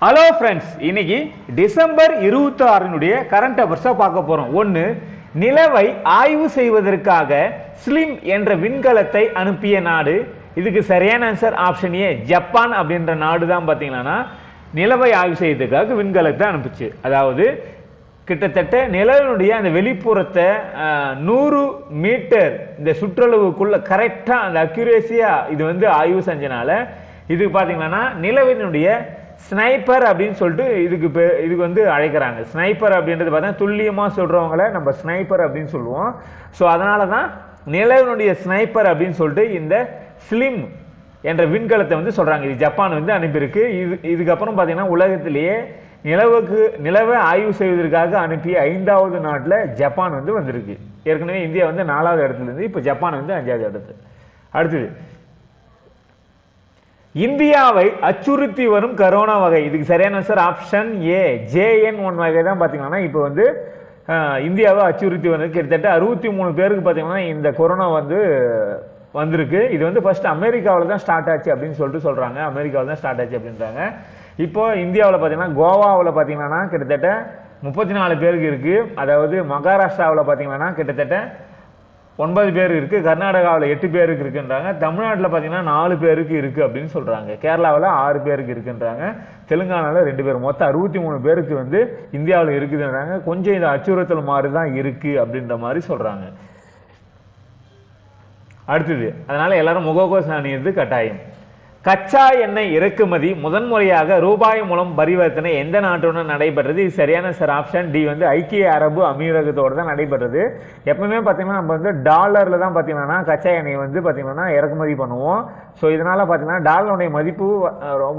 Hello friends, இன்னைக்கு December 26 current அஃபேர்ஸை பார்க்க போறோம். ஒன்று, நிலவை ஆய்வு செய்வதற்காக ஸ்லிம் என்ற விண்கலத்தை அனுப்பிய நாடு. இதுக்கு சரியான ஆன்சர் ஆப்ஷன் ஏ, ஜப்பான் அப்படின்ற நாடு தான். பார்த்தீங்கன்னா நிலவை ஆய்வு செய்வதற்காக விண்கலத்தை அனுப்பிச்சு. அதாவது கிட்டத்தட்ட நிலவினுடைய அந்த வெளிப்புறத்தை 100 மீட்டர் இந்த சுற்றளவுக்குள்ள கரெக்டாக அந்த அக்யூரேசியா இது ஆய்வு செஞ்சனால இதுக்கு பார்த்தீங்கன்னா நிலவினுடைய ஸ்னைப்பர் அப்படின்னு சொல்லிட்டு இதுக்கு அழைக்கிறாங்க. ஸ்னைப்பர் அப்படின்றது பார்த்தா துல்லியமாக சொல்றவங்கள நம்ம ஸ்னைப்பர் அப்படின்னு சொல்லுவோம். ஸோ அதனால தான் நிலவினுடைய ஸ்னைப்பர் அப்படின்னு சொல்லிட்டு இந்த ஸ்லிம் என்ற விண்கலத்தை சொல்றாங்க. இது ஜப்பான் அனுப்பியிருக்கு. இதுக்கப்புறம் பார்த்தீங்கன்னா உலகத்திலேயே நிலவை ஆய்வு செய்வதற்காக அனுப்பிய 5வது நாட்டில் ஜப்பான் வந்திருக்கு. ஏற்கனவே இந்தியா 4வது இடத்துல இருந்து இப்போ ஜப்பான் 5வது இடத்துல. அடுத்தது, இந்தியாவை அச்சுறுத்தி வரும் கரோனா வகை. இதுக்கு சரியான ஆன்சர் ஆப்ஷன் ஏ, JN1 வகை தான். பார்த்தீங்கன்னா இப்போ இந்தியாவை அச்சுறுத்தி வந்து கிட்டத்தட்ட 63 பேருக்கு பார்த்தீங்கன்னா இந்த கொரோனா வந்திருக்கு. இது ஃபர்ஸ்ட் அமெரிக்காவில் தான் ஸ்டார்ட் ஆச்சு அப்படின்னு சொல்றாங்க. அமெரிக்காவில் தான் ஸ்டார்ட் ஆச்சு அப்படின்றாங்க. இப்போ இந்தியாவில் பார்த்தீங்கன்னா கோவாவில் பார்த்தீங்கன்னா கிட்டத்தட்ட 34 பேருக்கு இருக்கு. அதாவது மகாராஷ்டிராவில் பார்த்தீங்கன்னா கிட்டத்தட்ட 9 பேர் இருக்கு. கர்நாடகாவில் 8 பேருக்கு இருக்குன்றாங்க. தமிழ்நாட்டில் பார்த்தீங்கன்னா 4 பேருக்கு இருக்கு அப்படின்னு சொல்றாங்க. கேரளாவில் 6 பேருக்கு இருக்குன்றாங்க. தெலுங்கானாவில் 2 பேர், மொத்தம் 63 பேருக்கு இந்தியாவில் இருக்குதுன்றாங்க. கொஞ்சம் இது அச்சுறுத்தல் மாதிரி தான் இருக்கு அப்படின்ற மாதிரி சொல்றாங்க. அடுத்தது, அதனால எல்லாரும் முகக்கவசம் அணியிறது கட்டாயம். கச்சா எண்ணெய் இறக்குமதி முதன்முறையாக ரூபாய் மூலம் பரிவர்த்தனை எந்த நாட்டுடன் நடைபெற்றது? இது சரியான சார் ஆப்ஷன் டி, ஐக்கிய அரபு அமீரகத்தோடு தான் நடைபெற்றது. எப்பவுமே பார்த்தீங்கன்னா நம்ம டாலர்ல தான் பார்த்தீங்கன்னா கச்சா எண்ணெய் பார்த்தீங்கன்னா இறக்குமதி பண்ணுவோம். ஸோ இதனால பார்த்தீங்கன்னா டாலருடைய மதிப்பு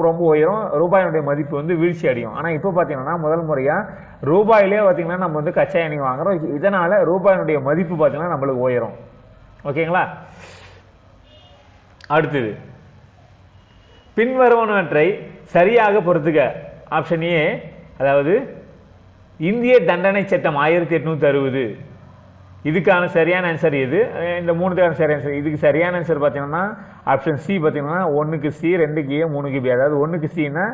ரொம்ப உயரும், ரூபாயினுடைய மதிப்பு வீழ்ச்சி அடையும். ஆனால் இப்போ பார்த்தீங்கன்னா முதல் முறையாக ரூபாயிலே பார்த்தீங்கன்னா நம்ம கச்சா எண்ணெய் வாங்குறோம். இதனால ரூபாயினுடைய மதிப்பு பார்த்தீங்கன்னா நம்மளுக்கு உயரும். ஓகேங்களா? அடுத்தது, பின்வருவனவற்றை சரியாக பொறுத்துக. ஆப்ஷன் ஏ, அதாவது இந்திய தண்டனை சட்டம் 1860. இதுக்கான சரியான ஆன்சர் எது? இந்த 3க்கான சரியான ஆன்சர். இதுக்கு சரியான ஆன்சர் பார்த்தீங்கன்னா ஆப்ஷன் சி. பார்த்தீங்கன்னா 1க்கு சி, 2க்கு ஏ, 3க்கு பி. அதாவது 1க்கு சின்னா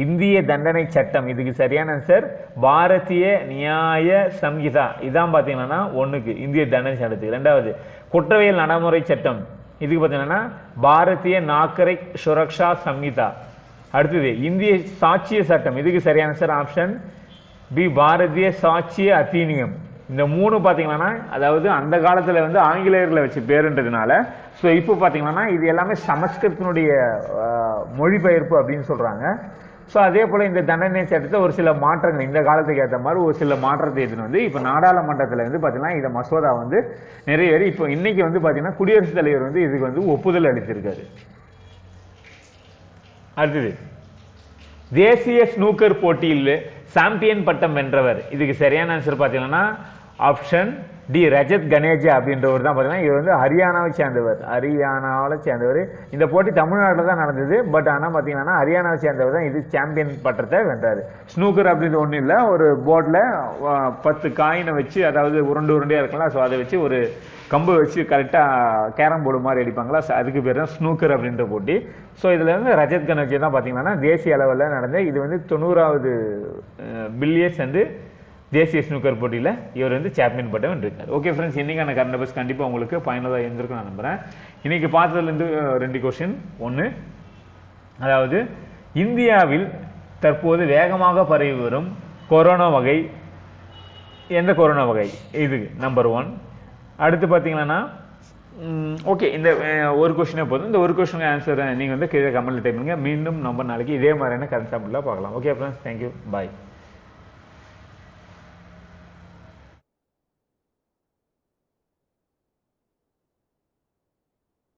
இந்திய தண்டனை சட்டம். இதுக்கு சரியான ஆன்சர் பாரதிய நியாய சம்ஹிதா. இதான் பார்த்தீங்கன்னா 1க்கு இந்திய தண்டனை சட்டத்துக்கு. 2வது, குற்றவியல் நடைமுறை சட்டம். இதுக்கு பார்த்தீங்கன்னா பாரதிய நாகரிக் சுரக்ஷா சம்ஹிதா. அடுத்தது, இந்திய சாட்சிய சட்டம். இதுக்கு சரியான ஆன்சர் ஆப்ஷன் பி, பாரதிய சாட்சிய அத்தீனியம். இந்த 3 பார்த்தீங்கன்னா அதாவது அந்த காலத்தில் ஆங்கிலேயர்களை வச்சு பேருன்றதுனால ஸோ இப்போ பார்த்தீங்கன்னா இது எல்லாமே சமஸ்கிருத்தினுடைய மொழிபெயர்ப்பு அப்படின்னு சொல்றாங்க. ஸோ அதே போல் இந்த தண்டனை சட்டத்தை ஒரு சில மாற்றங்கள் இந்த காலத்துக்கு ஏற்ற மாதிரி ஒரு சில மாற்றத்தை எடுத்துன்னு இப்போ நாடாளுமன்றத்தில் பார்த்தீங்கன்னா இந்த மசோதா நிறைவேறி இப்போ இன்னைக்கு பார்த்தீங்கன்னா குடியரசுத் தலைவர் இதுக்கு ஒப்புதல் அளித்திருக்காரு. அடுத்தது, தேசிய ஸ்னூக்கர் போட்டியில் சாம்பியன் பட்டம் வென்றவர். இதுக்கு சரியான ஆன்சர் பார்த்தீங்கன்னா ஆப்ஷன் டி, ரஜத் கணேஜா அப்படின்றவர் தான். பார்த்தீங்கன்னா இவர் ஹரியானாவை சேர்ந்தவர். இந்த போட்டி தமிழ்நாட்டில் தான் நடந்தது. பட் ஆனால் பார்த்தீங்கன்னா ஹரியானாவை சேர்ந்தவர் தான் இது சாம்பியன் பட்டத்தை வென்றார். ஸ்னூக்கர் அப்படின்றது ஒன்றும் இல்லை, ஒரு போர்டில் 10 காயினை வச்சு, அதாவது உருண்டையாக இருக்கலாம். ஸோ அதை வச்சு ஒரு கம்பு வச்சு கரெக்டாக கேரம் போர்டு மாதிரி அடிப்பாங்களா, அதுக்கு பேர் தான் ஸ்னூக்கர் அப்படின்ற போட்டி. ஸோ இதில் ரஜத் கணேஜா தான் பார்த்தீங்கன்னா தேசிய அளவில் நடந்த இது 90வது பில்லியர்ஸ் தேசிய ஸ்னூக்கர் போட்டியில் இவர் சாம்பியன் பட்டம் வென்றிருக்கார். ஓகே ஃப்ரெண்ட்ஸ், இன்னைக்கான கரண்ட் அஃபேர்ஸ் கண்டிப்பாக உங்களுக்கு பயனுள்ளதாக இருந்திருக்கும் நான் நம்புறேன். இன்னைக்கு பார்த்ததுலேருந்து 2 கொஸ்டின். 1, அதாவது இந்தியாவில் தற்போது வேகமாக பரவி வரும் கொரோனா வகை எந்த கொரோனா வகை? இது நம்பர் 1. அடுத்து பார்த்தீங்கன்னா ஓகே, இந்த ஒரு கொஸ்டினே போதும். இந்த ஒரு கொஸ்டினுக்கு ஆன்சர் நீங்கள் கீழே கமெண்ட்ல டைப் பண்ணுங்க. மீண்டும் நம்ம நாளைக்கு இதே மாதிரியான கரண்ட் அஃபேர்ஸ்ல பார்க்கலாம். ஓகே ஃப்ரெண்ட்ஸ், தேங்க்யூ, பாய்.